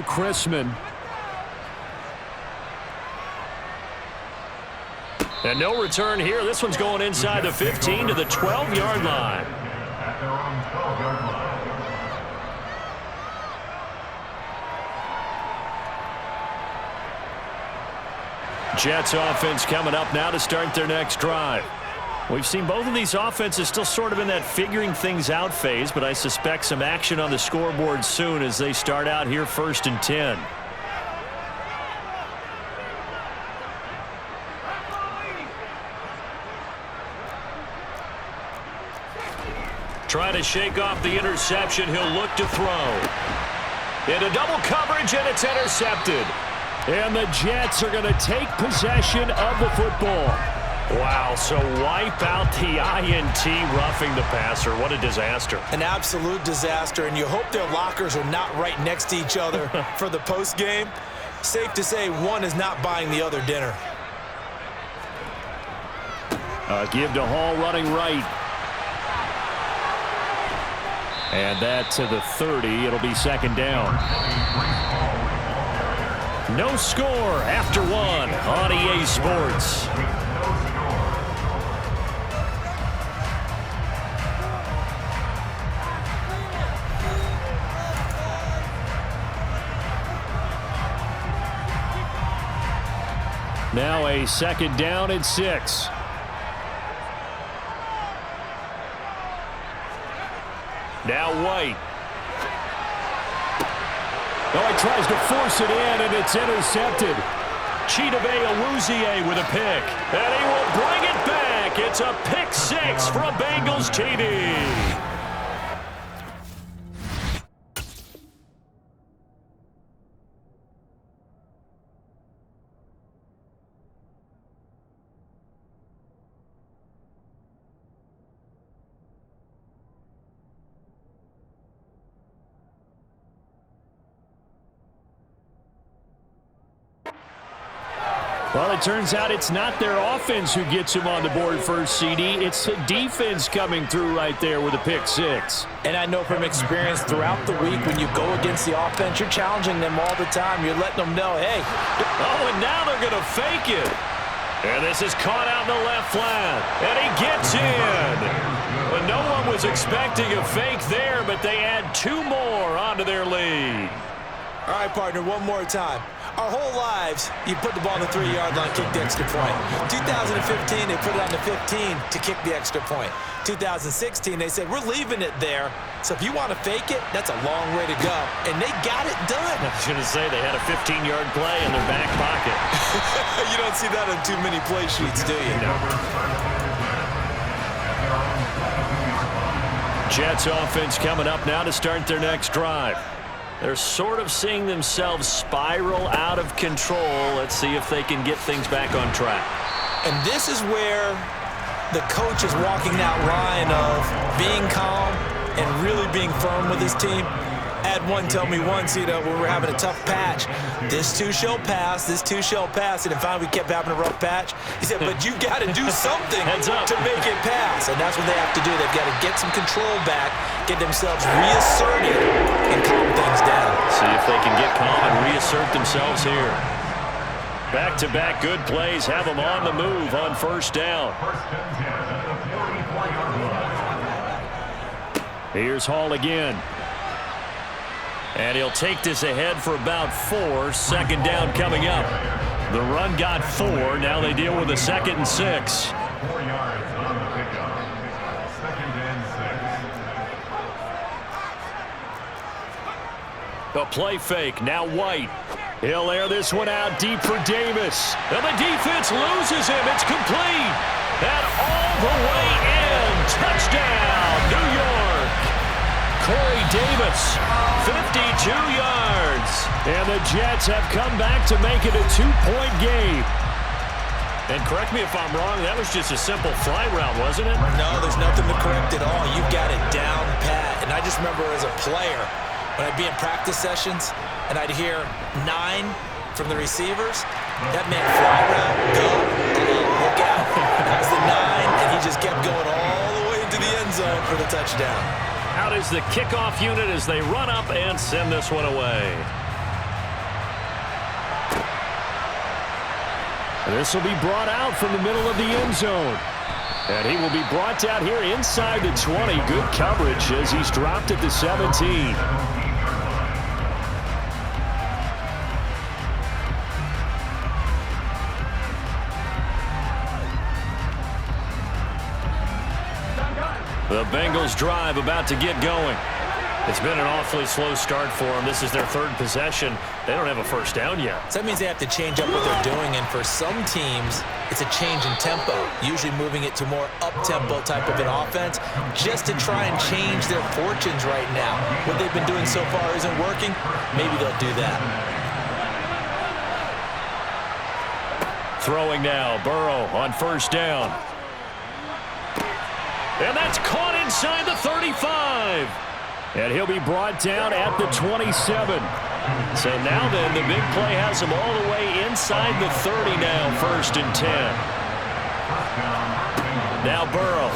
Chrisman. And no return here. This one's going inside the 15 to the 12-yard line. At their own 12-yard line. Jets offense coming up now to start their next drive. We've seen both of these offenses still sort of in that figuring things out phase, but I suspect some action on the scoreboard soon as they start out here 1st and 10. Trying to shake off the interception. He'll look to throw. Into double coverage, and it's intercepted. And the Jets are going to take possession of the football. Wow, so wipe out the INT, roughing the passer. What a disaster. An absolute disaster, and you hope their lockers are not right next to each other for the postgame. Safe to say one is not buying the other dinner. Give to Hall running right. And that to the 30. It'll be 2nd down. No score after 1 on EA Sports. Now a 2nd down and 6. Now White. Oh, he tries to force it in, and it's intercepted. Chidobe Awuzie with a pick. And he will bring it back. It's a pick 6 from Bengals TD. Well, it turns out it's not their offense who gets him on the board first, CD. It's the defense coming through right there with a pick 6. And I know from experience throughout the week when you go against the offense, you're challenging them all the time. You're letting them know, hey. Oh, and now they're going to fake it. And this is caught out in the left flat. And he gets in. But no one was expecting a fake there, but they add 2 more onto their lead. All right, partner, one more time. Our whole lives, you put the ball on the 3-yard line, kick the extra point. 2015, they put it on the 15 to kick the extra point. 2016, they said, we're leaving it there. So if you want to fake it, that's a long way to go. And they got it done. I was going to say they had a 15-yard play in their back pocket. You don't see that on too many play sheets, do you? No. Jets offense coming up now to start their next drive. They're sort of seeing themselves spiral out of control. Let's see if they can get things back on track. And this is where the coach is walking that line of being calm and really being firm with his team. Had one tell me once, when we're having a tough patch, this too shall pass, this too shall pass. And then finally we kept having a rough patch. He said, but you got to do something to make it pass. And that's what they have to do. They've got to get some control back, get themselves reasserted, and calm things down. See if they can get calm and reassert themselves here. Back-to-back good plays have them on the move on 1st down. Here's Hall again. And he'll take this ahead for about 4. 2nd down coming up. The run got 4. Now they deal with a 2nd and 6. 4 yards on the pickup. 2nd and 6. A play fake. Now White. He'll air this one out deep for Davis. And the defense loses him. It's complete. And all the way in. Touchdown, New York. Corey Davis, 52 yards. And the Jets have come back to make it a 2-point game. And correct me if I'm wrong, that was just a simple fly route, wasn't it? No, there's nothing to correct at all. You've got it down pat. And I just remember as a player, when I'd be in practice sessions, and I'd hear 9 from the receivers, that meant fly route, go, look out. That was the 9, and he just kept going all the way into the end zone for the touchdown. Out is the kickoff unit as they run up and send this one away. This will be brought out from the middle of the end zone. And he will be brought down here inside the 20. Good coverage as he's dropped at the 17. The Bengals drive about to get going. It's been an awfully slow start for them. This is their third possession. They don't have a first down yet. So that means they have to change up what they're doing, and for some teams, it's a change in tempo, usually moving it to more up-tempo type of an offense just to try and change their fortunes right now. What they've been doing so far isn't working. Maybe they'll do that. Throwing now, Burrow on first down. And that's caught inside the 35. And he'll be brought down at the 27. So now then, the big play has him all the way inside the 30 now, 1st and 10. Now Burrow.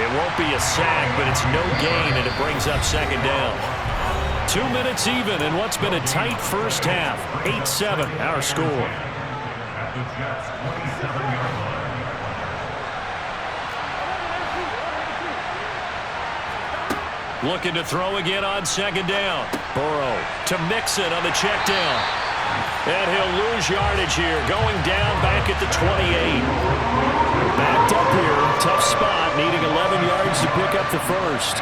It won't be a sack, but it's no gain, and it brings up 2nd down. 2 minutes even in what's been a tight first half. 8-7, our score. Looking to throw again on 2nd down. Burrow to Mixon on the check down. And he'll lose yardage here, going down back at the 28. Backed up here, tough spot, needing 11 yards to pick up the first.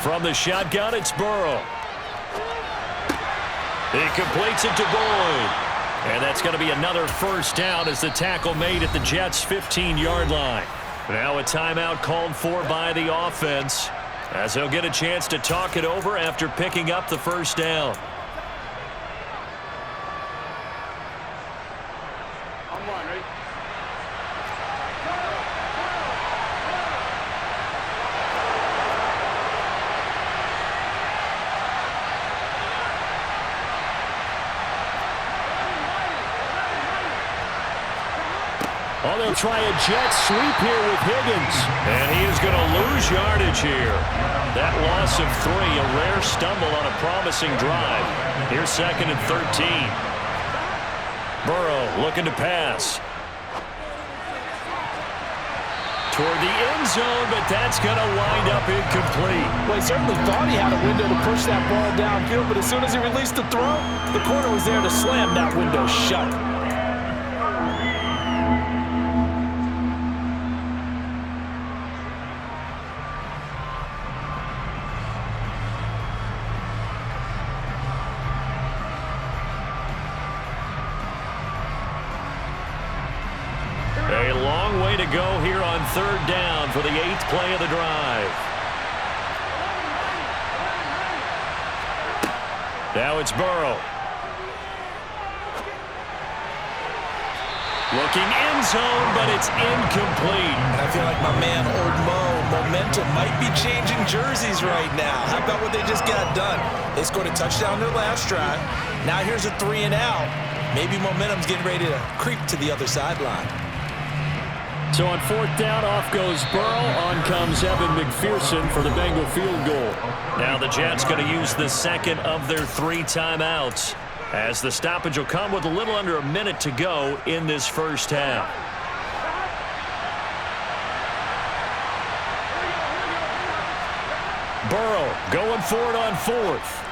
From the shotgun, it's Burrow. He completes it to Boyd. And that's going to be another first down as the tackle made at the Jets' 15-yard line. Now a timeout called for by the offense as he'll get a chance to talk it over after picking up the first down. Oh, they'll try a jet sweep here with Higgins. And he is going to lose yardage here. That loss of 3, a rare stumble on a promising drive. Here's 2nd and 13. Burrow looking to pass. Toward the end zone, but that's going to wind up incomplete. Well, he certainly thought he had a window to push that ball downfield, but as soon as he released the throw, the corner was there to slam that window shut. A long way to go here on 3rd down for the 8th play of the drive. Now it's Burrow. Looking end zone, but it's incomplete. And I feel like my man, Old Mo, momentum might be changing jerseys right now. How about what they just got done? They scored a touchdown their last drive. Now here's a 3 and out. Maybe momentum's getting ready to creep to the other sideline. So on 4th down, off goes Burrow. On comes Evan McPherson for the Bengal field goal. Now the Jets going to use the 2nd of their 3 timeouts, as the stoppage will come with a little under a minute to go in this first half. Burrow going for it on 4th.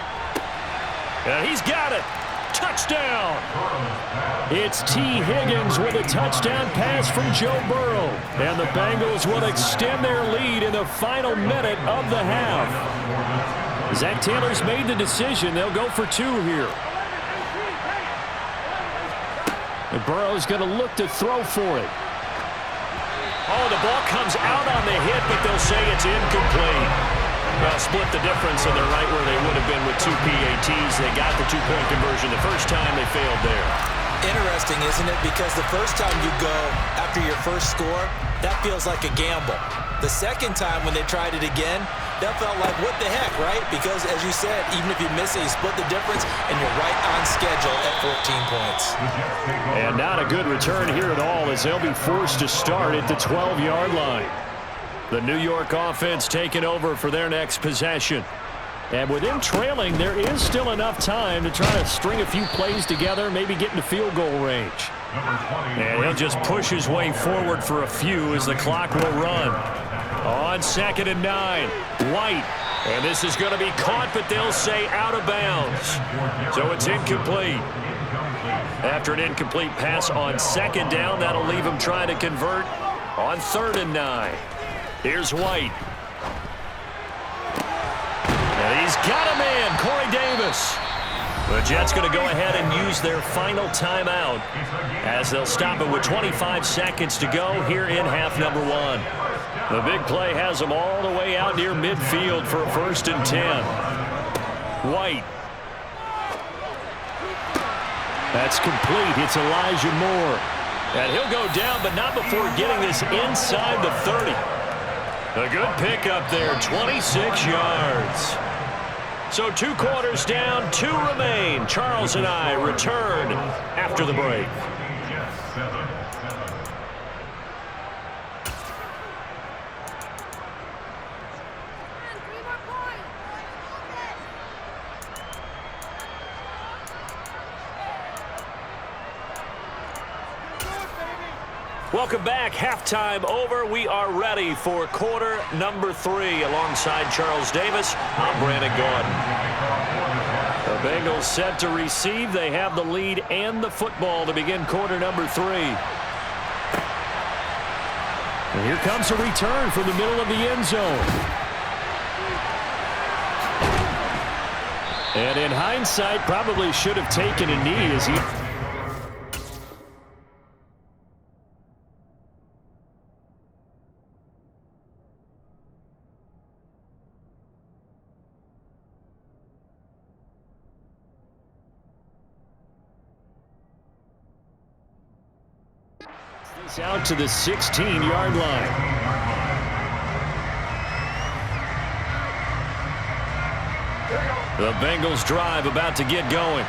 And he's got it. Touchdown! It's T. Higgins with a touchdown pass from Joe Burrow. And the Bengals will extend their lead in the final minute of the half. Zach Taylor's made the decision. They'll go for 2 here. And Burrow's going to look to throw for it. Oh, the ball comes out on the hit, but they'll say it's incomplete. Well, split the difference, and they're right where they would have been with 2 PATs. They got the 2-point conversion. The first time they failed there. Interesting, isn't it? Because the first time you go after your first score, that feels like a gamble. The second time when they tried it again, that felt like, what the heck, right? Because, as you said, even if you miss it, you split the difference, and you're right on schedule at 14 points. And not a good return here at all, as they'll be forced to start at the 12-yard line. The New York offense taking over for their next possession. And with them trailing, there is still enough time to try to string a few plays together, maybe get into field goal range. And he'll just push his way forward for a few as the clock will run. On 2nd and 9, White. And this is going to be caught, but they'll say out of bounds. So it's incomplete. After an incomplete pass on 2nd down, that'll leave him trying to convert on 3rd and 9. Here's White. And he's got a man, Corey Davis. The Jets going to go ahead and use their final timeout as they'll stop it with 25 seconds to go here in half number 1. The big play has them all the way out near midfield for a 1st and 10. White. That's complete. It's Elijah Moore. And he'll go down, but not before getting this inside the 30. A good pickup there, 26 yards. So 2 quarters down, 2 remain. Charles and I return after the break. Welcome back. Halftime over. We are ready for quarter number 3. Alongside Charles Davis, I'm Brandon Gaudin. The Bengals set to receive. They have the lead and the football to begin quarter number 3. And here comes a return from the middle of the end zone. And in hindsight, probably should have taken a knee as he... out to the 16-yard line. The Bengals drive about to get going.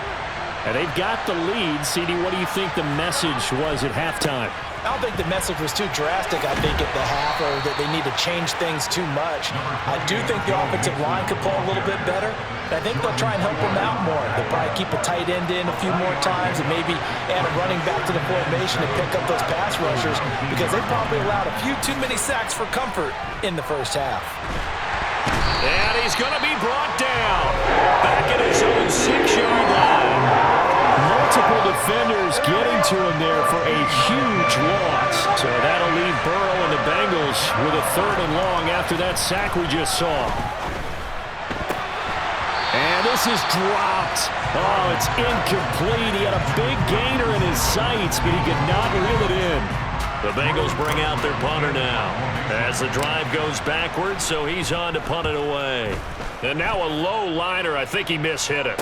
And they've got the lead. CD, what do you think the message was at halftime? I don't think the message was too drastic, I think, at the half, or that they need to change things too much. I do think the offensive line could play a little bit better. I think they'll try and help them out more. They'll probably keep a tight end in a few more times and maybe add a running back to the formation to pick up those pass rushers, because they probably allowed a few too many sacks for comfort in the first half. And he's going to be brought down back at his own 6-yard line. Multiple defenders getting to him there for a huge loss. So that'll leave Burrow and the Bengals with a 3rd and long after that sack we just saw. And this is dropped. Oh, it's incomplete. He had a big gainer in his sights, but he could not reel it in. The Bengals bring out their punter now as the drive goes backwards, so he's on to punt it away. And now a low liner. I think he mishit it.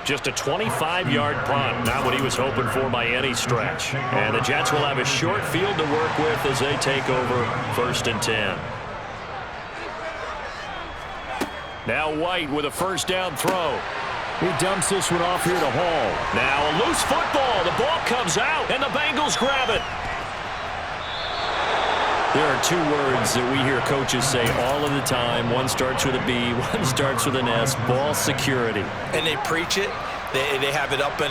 Just a 25-yard punt, not what he was hoping for by any stretch. And the Jets will have a short field to work with as they take over 1st and 10. Now White with a 1st down throw. He dumps this one off here to Hall. Now a loose football. The ball comes out, and the Bengals grab it. There are 2 words that we hear coaches say all of the time. One starts with a B, one starts with an S, ball security. And they preach it. They have it up in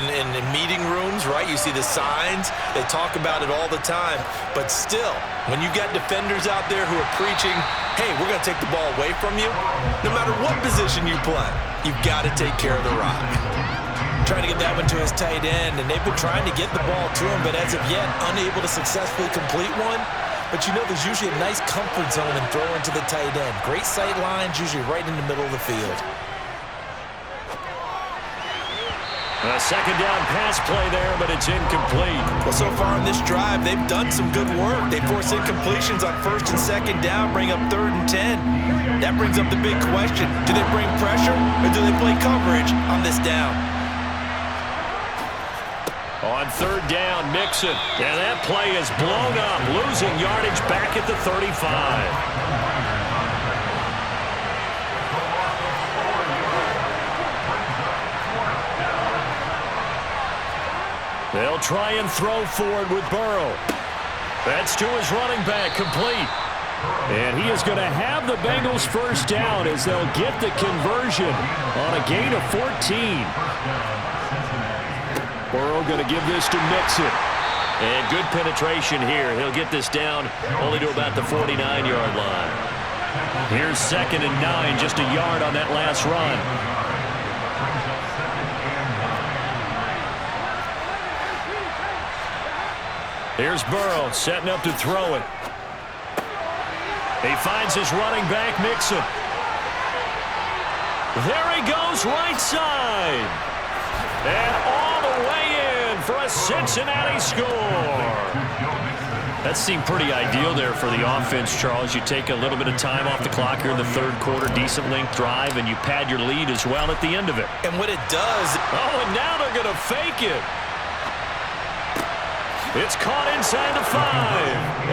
meeting rooms, right? You see the signs. They talk about it all the time. But still, when you got defenders out there who are preaching, hey, we're going to take the ball away from you, no matter what position you play, you've got to take care of the rock. Trying to get that one to his tight end, and they've been trying to get the ball to him, but as of yet, unable to successfully complete one. But you know there's usually a nice comfort zone in throwing to the tight end. Great sight lines, usually right in the middle of the field. A 2nd down pass play there, but it's incomplete. Well, so far on this drive, they've done some good work. They force incompletions on 1st and 2nd down, bring up 3rd and 10. That brings up the big question. Do they bring pressure, or do they play coverage on this down? On 3rd down, Mixon. And that play is blown up, losing yardage back at the 35. They'll try and throw forward with Burrow. That's to his running back, complete. And he is going to have the Bengals first down as they'll get the conversion on a gain of 14. Burrow going to give this to Mixon. And good penetration here. He'll get this down only to about the 49-yard line. Here's 2nd and 9, just a yard on that last run. Here's Burrow setting up to throw it. He finds his running back, Mixon. There he goes, right side. And all the way in for a Cincinnati score. That seemed pretty ideal there for the offense, Charles. You take a little bit of time off the clock here in the third quarter, decent length drive, and you pad your lead as well at the end of it. And what it does... Oh, and now they're going to fake it. It's caught inside the 5,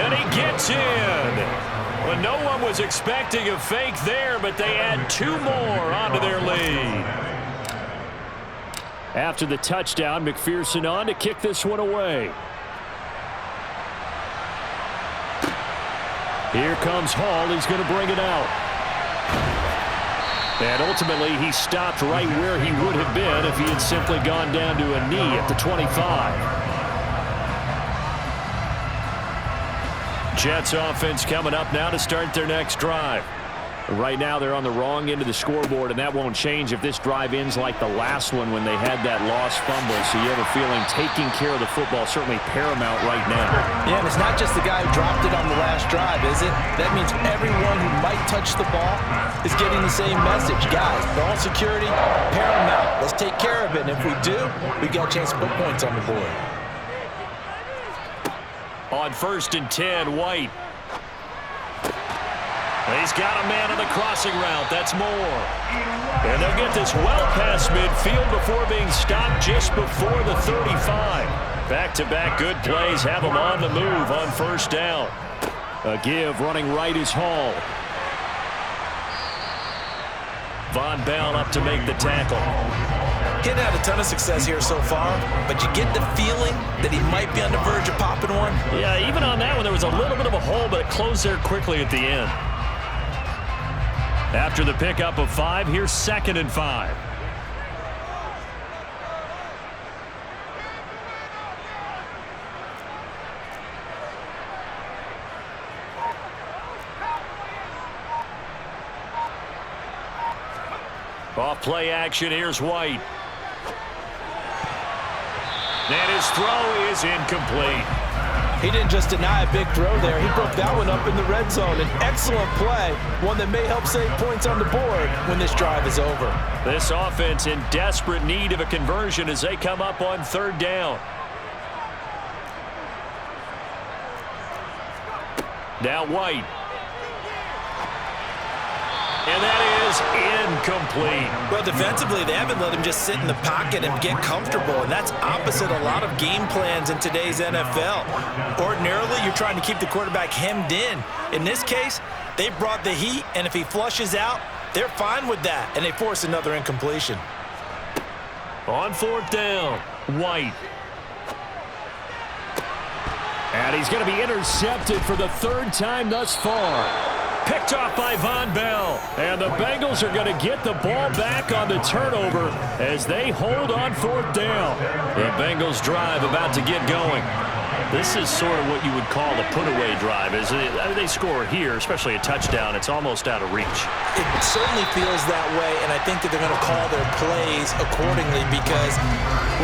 and he gets in. Well, no one was expecting a fake there, but they add 2 more onto their lead. After the touchdown, McPherson on to kick this one away. Here comes Hall. He's going to bring it out. And ultimately, he stopped right where he would have been if he had simply gone down to a knee at the 25. Jets offense coming up now to start their next drive. Right now they're on the wrong end of the scoreboard, and that won't change if this drive ends like the last one when they had that lost fumble. So you have a feeling taking care of the football is certainly paramount right now. Yeah, and it's not just the guy who dropped it on the last drive, is it? That means everyone who might touch the ball is getting the same message. Guys, ball security, paramount. Let's take care of it, and if we do, we've got a chance to put points on the board. On 1st and 10, White. He's got a man on the crossing route. That's Moore. And they'll get this well past midfield before being stopped just before the 35. Back-to-back good plays have them on the move on 1st down. A give running right is Hall. Von Bell up to make the tackle. Getting had a ton of success here so far, but you get the feeling that he might be on the verge of popping one. Yeah, even on that one, there was a little bit of a hole, but it closed there quickly at the end. After the pickup of 5, here's 2nd and 5. Off play action, here's White. And his throw is incomplete. He didn't just deny a big throw there. He broke that one up in the red zone. An excellent play, one that may help save points on the board when this drive is over. This offense in desperate need of a conversion as they come up on 3rd down. Now White. And that is incomplete. Well, defensively, they haven't let him just sit in the pocket and get comfortable, and that's opposite a lot of game plans in today's NFL. Ordinarily, you're trying to keep the quarterback hemmed in. In this case, they brought the heat, and if he flushes out, they're fine with that, and they force another incompletion. On 4th down, White. And he's going to be intercepted for the 3rd time thus far. Picked off by Von Bell. And the Bengals are going to get the ball back on the turnover as they hold on 4th down. The Bengals drive about to get going. This is sort of what you would call a put-away drive. As they score here, especially a touchdown, it's almost out of reach. It certainly feels that way, and I think that they're going to call their plays accordingly because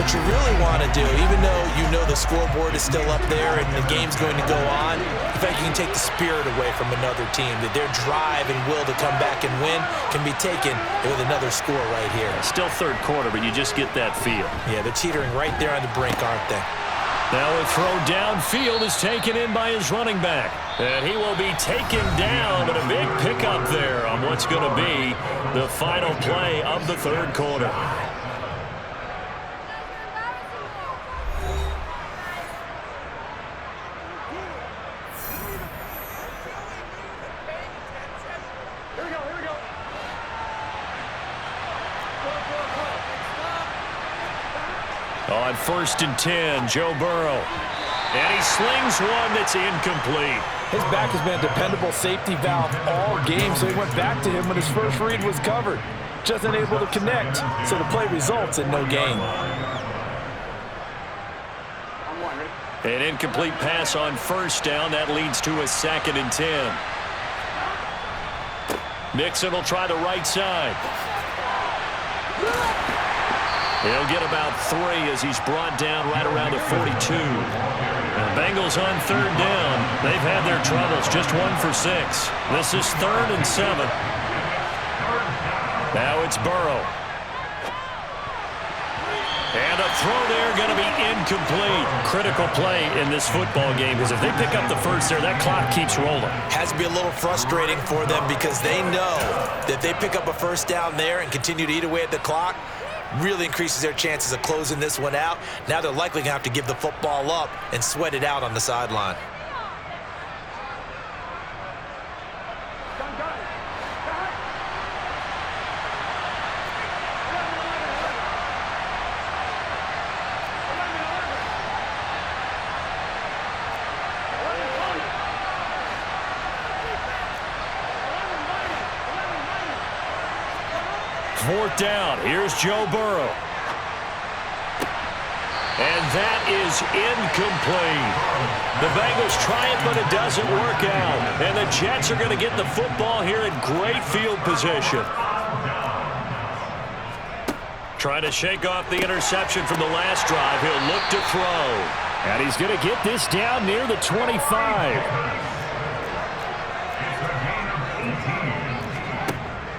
what you really want to do, even though you know the scoreboard is still up there and the game's going to go on, in fact, you can take the spirit away from another team, that their drive and will to come back and win can be taken with another score right here. Still 3rd quarter, but you just get that feel. Yeah, they're teetering right there on the brink, aren't they? Now a throw downfield is taken in by his running back. And he will be taken down, but a big pickup there on what's going to be the final play of the 3rd quarter. On 1st and 10, Joe Burrow. And he slings one that's incomplete. His back has been a dependable safety valve all game, so he went back to him when his first read was covered. Just unable to connect, so the play results in no gain. An incomplete pass on first down. That leads to a 2nd and 10. Mixon will try the right side. He'll get about 3 as he's brought down right around the 42. And the Bengals on 3rd down. They've had their troubles, just 1 for 6. This is 3rd and 7. Now it's Burrow. And a throw there going to be incomplete. Critical play in this football game because if they pick up the first there, that clock keeps rolling. Has to be a little frustrating for them because they know that they pick up a first down there and continue to eat away at the clock, really increases their chances of closing this one out. Now they're likely going to have to give the football up and sweat it out on the sideline. Fourth down. Here's Joe Burrow. And that is incomplete. The Bengals try it, but it doesn't work out. And the Jets are going to get the football here in great field position. Trying to shake off the interception from the last drive. He'll look to throw. And he's going to get this down near the 25.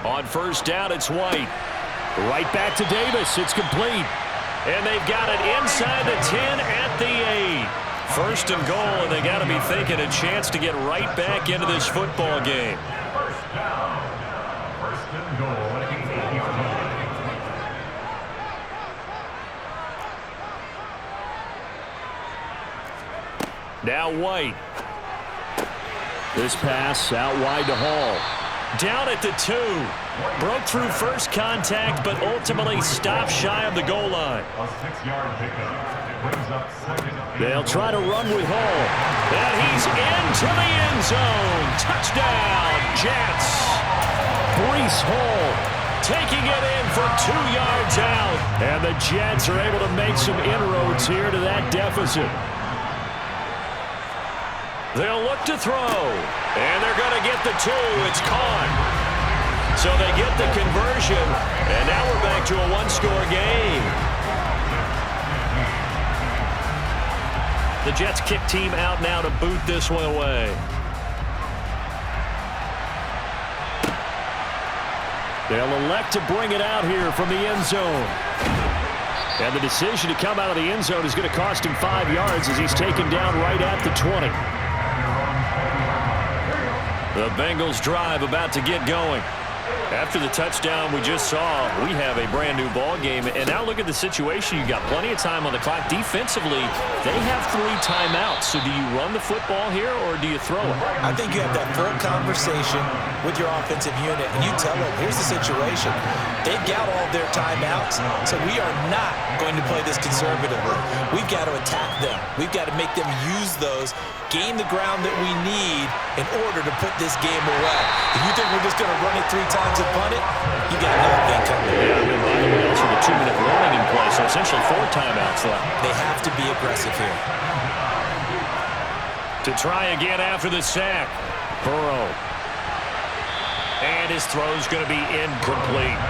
On first down, it's White. Right back to Davis. It's complete. And they've got it inside the 10 at the 8. First and goal, and they got to be thinking a chance to get right back into this football game. First down. First and goal at 8-yard line. Now White. This pass out wide to Hall. Down at the 2. Broke through first contact, but ultimately stopped shy of the goal line. A 6-yard pickup. It brings up 2nd. They'll try to run with Hall. And he's into the end zone. Touchdown, Jets. Breece Hall taking it in for 2 yards out. And the Jets are able to make some inroads here to that deficit. They'll look to throw, and they're going to get the 2. It's caught. So they get the conversion, and now we're back to a 1-score game. The Jets kick team out now to boot this one away. They'll elect to bring it out here from the end zone. And the decision to come out of the end zone is going to cost him 5 yards as he's taken down right at the 20. The Bengals drive about to get going. After the touchdown we just saw, we have a brand-new ball game. And now look at the situation. You've got plenty of time on the clock. Defensively, they have 3 timeouts. So do you run the football here or do you throw it? I think you have that full conversation with your offensive unit, and you tell them, here's the situation. They've got all their timeouts, so we are not going to play this conservatively. We've got to attack them. We've got to make them use those, gain the ground that we need in order to put this game away. If you think we're just going to run it 3 times and punt it, you got another thing coming. Yeah, and by the way, also the 2-minute warning in play, so essentially 4 timeouts left. They have to be aggressive here. To try again after the sack, Burrow. And his throw's going to be incomplete.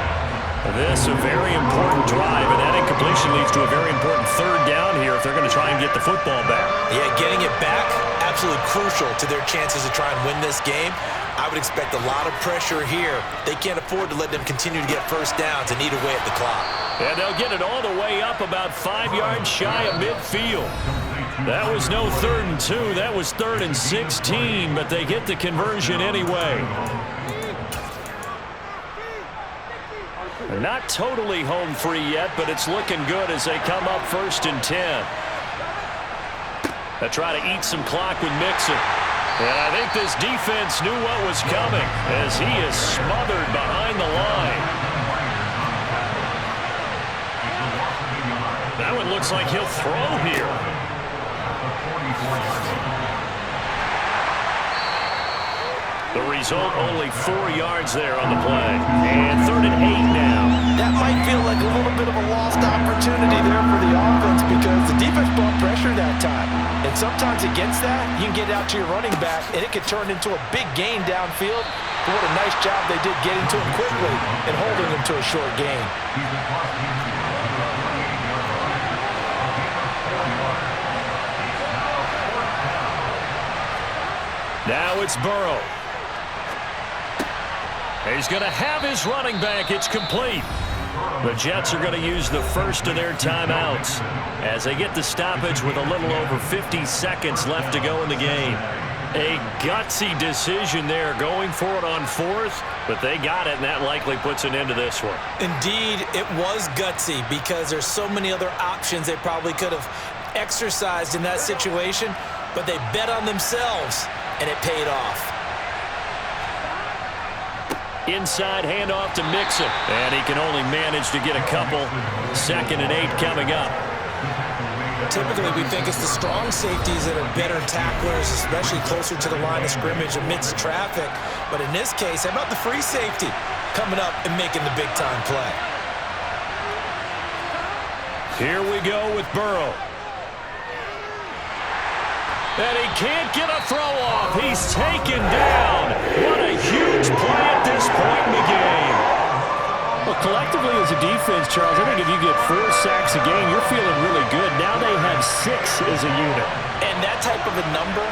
This a very important drive, and that incompletion leads to a very important 3rd down here if they're going to try and get the football back. Yeah, getting it back, absolutely crucial to their chances to try and win this game. I would expect a lot of pressure here. They can't afford to let them continue to get first downs and eat away at the clock. And they'll get it all the way up about 5 yards shy of midfield. That was no 3rd and 2. That was 3rd and 16, but they get the conversion anyway. They're not totally home free yet, but it's looking good as they come up 1st and 10. They try to eat some clock with Mixon. And I think this defense knew what was coming as he is smothered behind the line. That one looks like he'll throw here. The result, only 4 yards there on the play. And 3rd and 8 now. That might feel like a little bit of a lost opportunity there for the offense because the defense brought pressure that time. And sometimes against that, you can get out to your running back, and it could turn into a big gain downfield. But what a nice job they did getting to him quickly and holding him to a short gain. Now it's Burrow. He's going to have his running back. It's complete. The Jets are going to use the first of their timeouts as they get the stoppage with a little over 50 seconds left to go in the game. A gutsy decision there going for it on 4th, but they got it, and that likely puts an end to this one. Indeed, it was gutsy because there's so many other options they probably could have exercised in that situation, but they bet on themselves, and it paid off. Inside handoff to Mixon, and he can only manage to get a couple. 2nd and 8 coming up. Typically, we think it's the strong safeties that are better tacklers, especially closer to the line of scrimmage amidst traffic. But in this case, how about the free safety coming up and making the big-time play? Here we go with Burrow. And he can't get a throw off. He's taken down. What a huge play at this point in the game. Well, collectively as a defense, Charles, I think if you get 4 sacks a game, you're feeling really good. Now they have 6 as a unit. And that type of a number,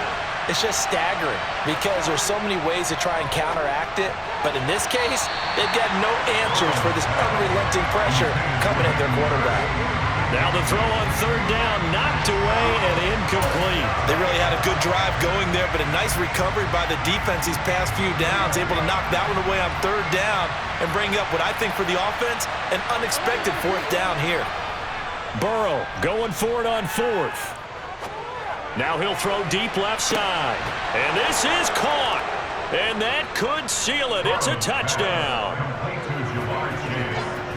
it's just staggering because there's so many ways to try and counteract it. But in this case, they've got no answers for this unrelenting pressure coming at their quarterback. Now the throw on 3rd down, knocked away and incomplete. They really had a good drive going there, but a nice recovery by the defense these past few downs, able to knock that one away on 3rd down and bring up what I think for the offense, an unexpected 4th down here. Burrow going for it on 4th. Now he'll throw deep left side. And this is caught. And that could seal it. It's a touchdown.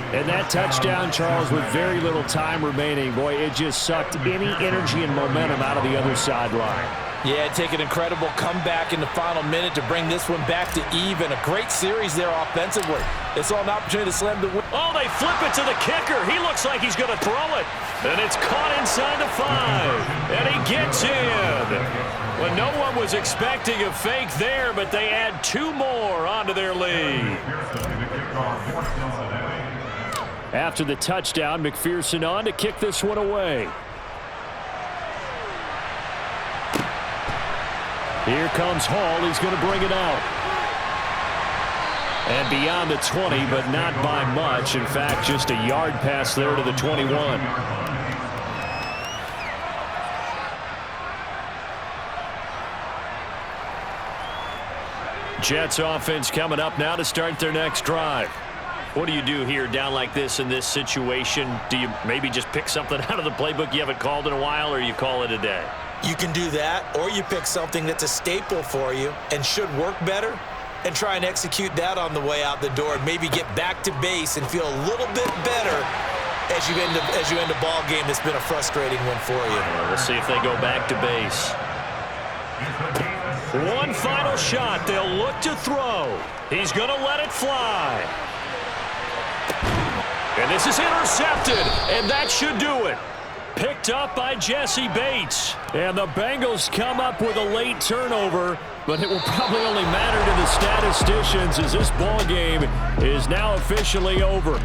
And that touchdown, Charles, with very little time remaining, boy, it just sucked any energy and momentum out of the other sideline. Yeah, take an incredible comeback in the final minute to bring this one back to even. A great series there offensively. They saw an opportunity to slam the win. Oh, they flip it to the kicker. He looks like he's going to throw it. And it's caught inside the 5. And he gets in. Well, no one was expecting a fake there, but they add 2 more onto their lead. After the touchdown, McPherson on to kick this one away. Here comes Hall. He's going to bring it out. And beyond the 20, but not by much. In fact, just a yard pass there to the 21. Jets offense coming up now to start their next drive. What do you do here down like this in this situation? Do you maybe just pick something out of the playbook you haven't called in a while, or you call it a day? You can do that, or you pick something that's a staple for you and should work better and try and execute that on the way out the door and maybe get back to base and feel a little bit better as you end a ball game that's been a frustrating one for you. We'll see if they go back to base. One final shot. They'll look to throw. He's going to let it fly. And this is intercepted, and that should do it. Picked up by Jesse Bates. And the Bengals come up with a late turnover, but it will probably only matter to the statisticians as this ball game is now officially over.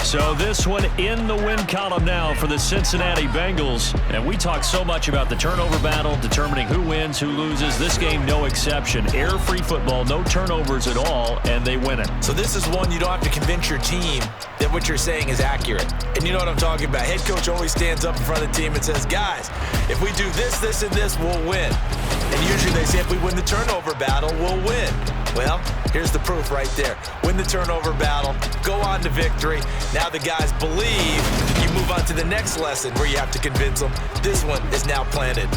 So this one in the win column now for the Cincinnati Bengals. And we talk so much about the turnover battle, determining who wins, who loses. This game, no exception. Error-free football, no turnovers at all, and they win it. So this is one you don't have to convince your team that what you're saying is accurate. And you know what I'm talking about. Head coach always stands up in front of the team and says, guys, if we do this, this, and this, we'll win. And usually they say if we win the turnover battle, we'll win. Well, here's the proof right there. Win the turnover battle, go on to victory. Now the guys believe. You move on to the next lesson where you have to convince them this one is now planted.